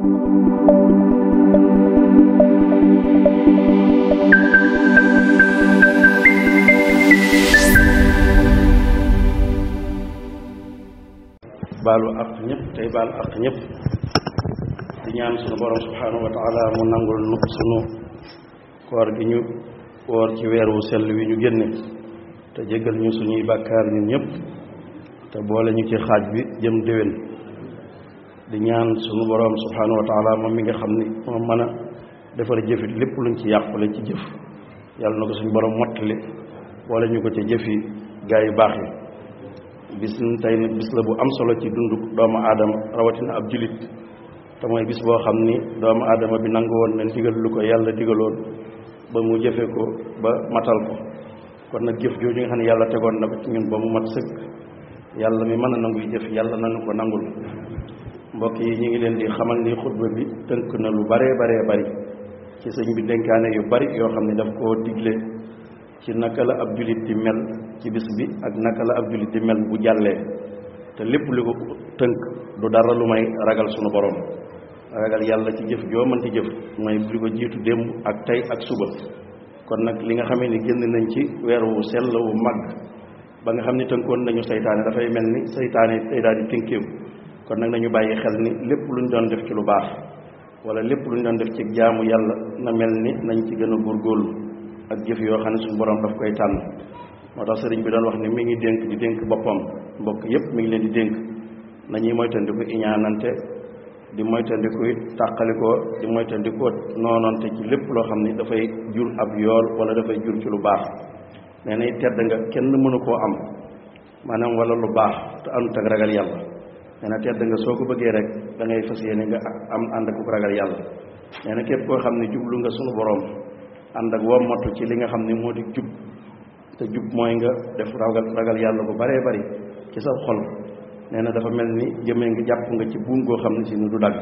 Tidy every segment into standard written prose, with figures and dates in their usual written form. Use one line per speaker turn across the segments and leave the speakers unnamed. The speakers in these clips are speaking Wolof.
baalu ak ñëpp tey baal ak ñëpp di ñaan sunu borom subhanahu wa taala mu nangul nu sunu koor gi ñu woor ci weer wu sell wi ñu génne te jéggal ñu suñuy bàkkaar ñun ñëpp te boole ñu ci xaaj bi jëm déwén di ñaan sunu borom subhanahu wa taala moom mi nga xam ni moom mën a defar jëfit lépp luñ ci yàqule ci jëf yàlla na ko suñu borom mottali boole ñu ko ci jëfi gaa yu baax yi bis tey nag bis la bu am solo ci dundu doomu aadama rawatina ab julit te mooy bis boo xam ni doomu aadama bi nangu woon na digal lu ko yàlla digaloon ba mu jëfe ko ba matal ko kon nag jëf jooju nga xam ne yàlla tegoon na ko ci ñun ba mu mat sëkk yàlla mi mën a nanguy jëf yàlla nañu ko nangul mbokk yi ñu ngi leen di xamal ni xutba bi tënk na lu baree bari ci sëñ bi dénkaane yu bari yoo xam ne daf koo digle ci naka la ab julit di mel ci bis bi ak naka la ab julit di mel bu jàllee te lépp li ko tënk du dara lu may ragal sunu borom ragal yàlla ci jëf joo mën ci jëf mooy li ko jiitu démb ak tey ak suba kon nag li nga xamee ni génn nañ ci weer wu sell wu mag ba nga xam ni tënkoon nañu saytaane dafay mel ni saytaane tey daal di tënkeew kon nag nañu bàyyi xel ni lépp luñ doon def ci lu baax wala lépp luñ doon def ci jaamu yàlla na mel ni nañ ci gën a góorgóorlu ak jëf yoo xam ne suñu borom daf koy tànn moo tax sëriñ bi doon wax ne mi ngi dénk di dénk boppam mbokk yépp mi ngi leen di dénk nañuy moytandiku iñaanante di moytandiku tàqalikoo di moytandiku noonante ci lépp loo xam ni dafay jur ab yool wala dafay jur ci lu baax nee na tedd nga kenn mënu koo am maanaam wala lu baax te àndut ak ragal yàlla nee na tedd nga soo ko bëggee rek da ngay fas yéene nga am ànd ak ragal yàlla nee na képp koo xam ne jublu nga sunu borom ànd ak wommatu ci li nga xam ne moo di jub te jub mooy nga def ragal yàlla bu baree bari ci sa xol nee na dafa mel ni jëmee nga jàpp nga ci buum goo xam ne si ni du dagg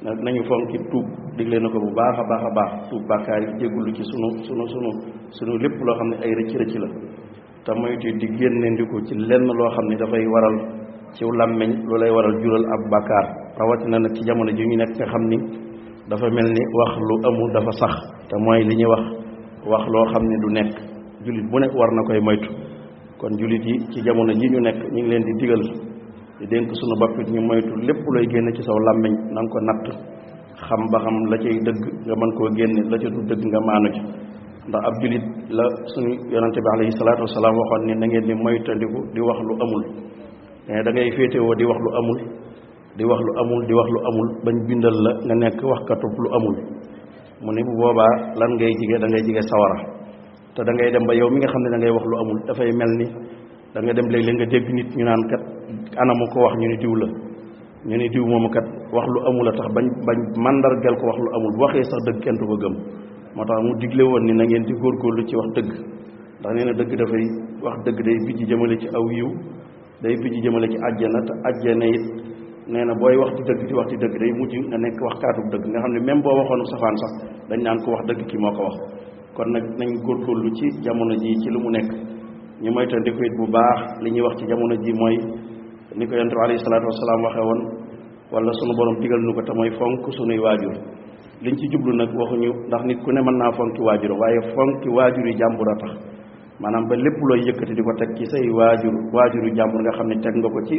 nag nañu fonki tuub digle na ko bu baax a baax tuub bàkkaar yi jéggulu ci sunu lépp loo xam ne ay rëcc la te moytu di génne ndiku ci lenn loo xam ne dafay waral ci làmmiñ lu lay waral jural ab bàkkaar rawatina nag ci jamono ji ñu nekk nga xam ni dafa mel ni wax lu amul dafa sax te mooy li ñuy wax loo xam ne du nekk jullit bu nekk war na koy moytu kon jullit yi ci jamono ji ñu nekk ñu ngi leen di digal di dénk sunu bopp ñu moytu lépp looy génne ci saw làmmiñ na nga ko natt xam ba xam la cay dëgg nga mën koo génne la ca du dëgg nga maanu ci ndax ab jullit la suñu yonante bi alayhi salaatu wasalaam waxoon ni na ngeen di moytandiku di wax lu amul mais da ngay féetewoo di wax lu amul di wax lu amul bañ bindal la nga nekk waxkatub lu amul mu ne bu boobaa lan ngay jige da ngay jige sawara te da ngay dem ba yow mi nga xam ne da ngay wax lu amul dafay mel ni da nga dem léeg-léeg nga dégg nit ñu naan kat anamu ko wax ñu ni diw la ñu ni diw moomu kat wax lu amul a tax bañ mandargal ko wax lu amul bu waxee sax dëgg kenn du ko gëm moo tax mu digle woon ni na ngeen di góorgóorlu ci wax dëgg ndax nee na dëgg dafay wax dëgg day bijji jëmale ci aw yiw day bijji jëmale ci àjjana te àjjana it nee na booy wax ci dëgg day mujj nga nekk wax kaatub dëgg nga xam ne même boo waxoon safaan sax dañ naan ko wax dëgg ki moo ko wax kon nag nañ góorgóorlu ci jamono ji ci lu mu nekk ñu moytandiku it bu baax li ñuy wax ci jamono ji mooy ni ko yonent bi alayhi salaatu wasalaam waxee woon wala sunu borom digal nu ko te mooy fonk sunuy waajur liñ ci jublu nag waxuñu ndax nit ku ne mën naa fonki waajur waaye fonki waajur yi jàmbur a tax maanaam ba lépp looy yëkkati di ko teg ci say waajuru jàmbur nga xam ne teg nga ko ci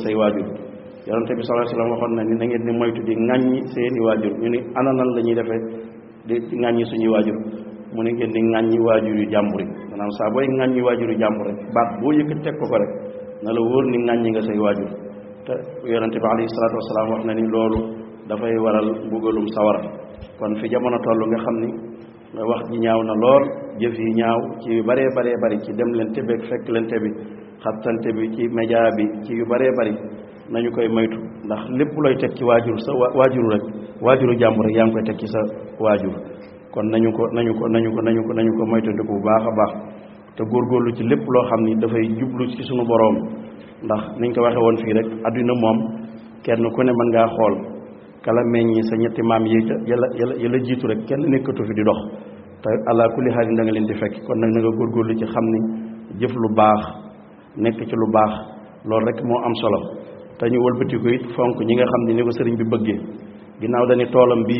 say waajur yonent bi sallallahu alayhi wasallam waxoon na ni na ngeen ni moytu di ŋàññi seeni waajur ñu ni ana nan la ñuy defee di ŋàññi suñuy waajur mu ne ngeen di ŋàññi waajur yu jàmbur yi maanaam saa booy ŋàññi waajur yu jàmbur rek baat boo yëkkati teg ko rek na la wóor ni ŋàññi nga say waajur te yonente bi alayhi salaatu wasalaam wax na ni loolu dafay waral mbugalum sawara kon fi jamono toll nga xam ni wax ji ñaaw na lool jëf yi ñaaw ci yu baree bari ci dem leen tebeeg fekk leen tebi xattante bi ci média bi ci yu baree bari nañu koy moytu ndax lépp looy teg ci waajur sa waajuru jàmbur rek yaa ngi koy teg ci sa waajur kon nañu ko moytandiku bu baax a baax te góorgóorlu ci lépp loo xam ni dafay jublu ci sunu boroom ndax niñ ko waxe woon fii rek adduna moom kenn ku ne mën ngaa xool kala meññi sa ñetti maam yi yàlla jiitu rek kenn nekkatu fi di dox te ala kulli xaal da nga leen di fekk kon nag na nga góorgóorlu ci xam ni jëf lu baax nekk ci lu baax loolu rek moo am solo te ñu wëlbatiku it fonk ñi nga xam ne ni ko sëriñ bi bëggee ginnaaw dañu toolam bi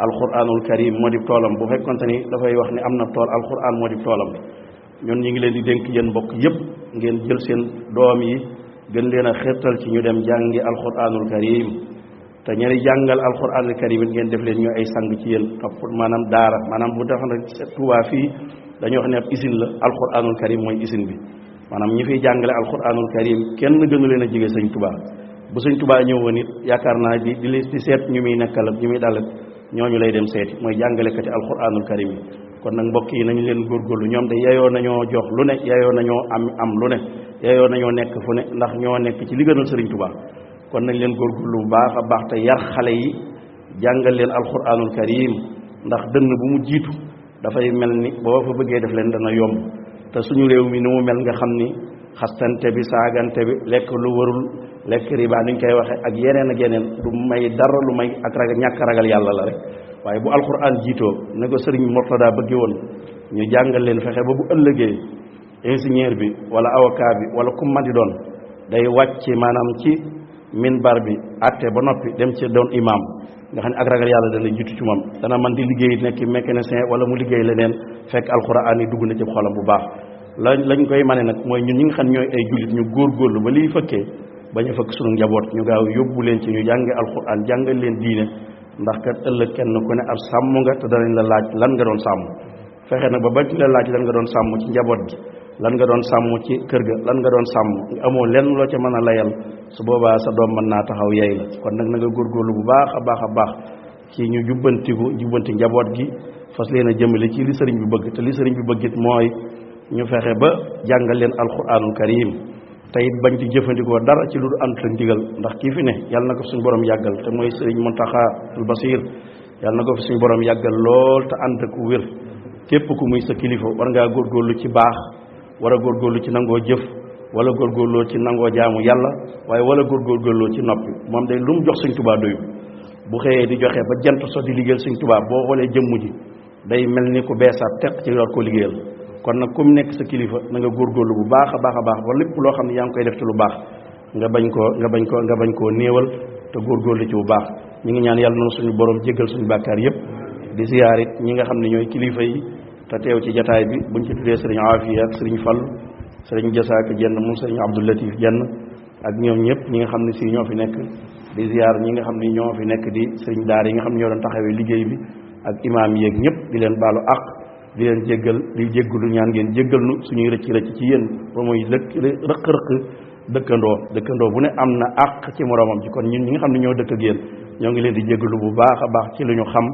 alquranul karim moo di toolam bu fekkonte ni dafay wax ne am na tool alquran moo di toolam ñun ñi ngi leen di dénk yéen mbokk yépp ngeen jël seen doom yi gën leen a xirtal ci ñu dem jàngi alquranul karim te ñeneen jàngal alquranul karim it ngeen def leen ñu ay sang ci yéen topp maanaam daara maanaam bu defoon rek Tuubaa fii dañoo wax ne ab usine la alquranul karim mooy usine bi maanaam ñi fiy jàngale alquranul karim kenn gënu leen a jige sëñ Tuubaa bu sëñ Tuubaa ñëwoon it yaakaar naa di seet ñu muy nekkal ñu muy dalal ñooñu lay dem seeti mooy jàngalekati alquranul karim yi kon nag mbokk yi nañu leen góorgóorlu ñoom de yeyoo nañoo jox lu ne yeyoo nañoo am lu ne yeyoo nañoo nekk fu ne ndax ñoo nekk ci li gënal sëriñ Tuubaa kon nañ leen góorgóorlu bu baax a baax te yar xale yi jàngal leen alquranul karim ndax dënn bu mu jiitu dafay mel ni boo fa bëggee def leen dana yomb te suñu réew mi ni mu mel nga xam ni xastante bi saagante bi lekk lu warul lekk riba ni ñu koy waxee ak yeneen du may dara lu may ak ragal ñàkk ragal yàlla la rek waaye bu alquran jiitoo ne ko sëriñ Murtada bëggee woon ñu jàngal leen fexe ba bu ëllëgee ingénieur bi wala avocat bi wala ku man di doon day wàcc maanaam ci minbar bi àtte ba noppi dem ci doon imam nga xam ne ak ragal yàlla dana jiitu ci moom dana man di liggéey nekk mécanicien wala mu liggéey leneen fekk alquran yi dugg na ci xolam bu baax lañ koy mane nag mooy ñun ñi nga xam ñooy ay jullit ñu góorgóorlu ba liy fëkkee bañ a fëkk sunu njaboot ñu gaaw yóbbu leen ci ñu jànge alquran jàngal leen diine ndax kat ëllëg kenn ku ne ab sàmm nga te danañ la laaj lan nga doon sàmm fexe nag ba bañ la laaj lan nga doon sàmm ci njaboot gi lan nga doon sàmm ci kër ga lan nga doon sàmm amoo lenn loo ca mën a layal su boobaa sa doom mën naa taxaw yey la kon nag na nga góorgóorlu bu baax a baax ci ñu jubbanti njaboot gi fas leen a jëmale ci li sëriñ bi bëgg te li sëriñ bi bëgg it mooy ñu fexe ba jàngal leen alquranul karim te it bañ di jëfandikoo dara ci lu du ànd ak ndigal ndax kii fi ne yàlla na ko fi suñu borom yàggal te mooy sëriñ Muntaxa al Basiir yàlla na ko fi suñu borom yàggal lool te ànd ak wér képp ku muy sa kilifa war ngaa góorgóorlu ci baax war a góorgóorlu ci nangoo jëf wala góorgóorloo ci nangoo jaamu yàlla waaye wala góorgóorloo ci noppi moom day lu mu jox Sëñ Tuubaa doyu bu xëyee di joxe ba jant so di liggéeyal Sëñ Tuubaa boo xoolee jëmm ji day mel ni ku beesaat teq ci war koo liggéeyal kon nag comme nekk sa kilifa na nga góorgóorlu bu baax a baax ba lépp loo xam ne yaa ngi koy def ci lu baax nga bañ koo néewal te góorgóorlu ci bu baax ñi ngi ñaan yàlla na suñu borom jéggal suñu bàkkaar yépp di ziyaar it ñi nga xam ne ñooy kilifa yi te teew ci jataay bi buñ ci tuddee sëriñ Aafiya ak sëriñ Fall sëriñ Jasaaka Jenn moom sëriñ Abdou Latif Jenn ak ñoom ñëpp ñi nga xam ne si ñoo fi nekk di ziyaar ñi nga xam ne ñoo fi nekk di sëriñ daara yi nga xam ne ñoo doon taxawee liggéey bi ak imaam yeeg ñëpp di leen baalu àq di leen jéggal di jéggalu ñaan ngeen jéggal nu suñuy rëcc ci yéen ba mooy rëq-rëq dëkkandoo bu ne am na àq ci moroomam ci kon ñun ñi nga xam ne ñoo dëkk ak yéen ñoo ngi leen di jéggalu bu baax a baax ci lu ñu xam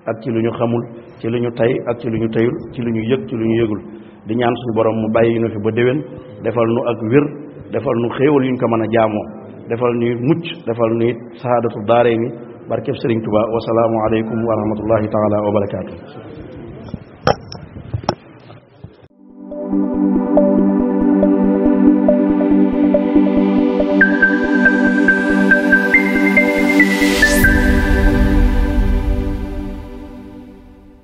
ak ci lu ñu xamul ci lu ñu tay ak ci lu ñu tayul ci lu ñu yëg ci lu ñu yëgul di ñaan suñu borom mu bàyyi nu fi ba déwén defal nu ak wér defal nu xéewal yuñ ko mën a jaamoo defal nu mucc defal nu it sahaadatu daarayni barkeb Sëriñ Tuubaa wa salaamu aleykum wa rahmatullahi taala wa barakaatu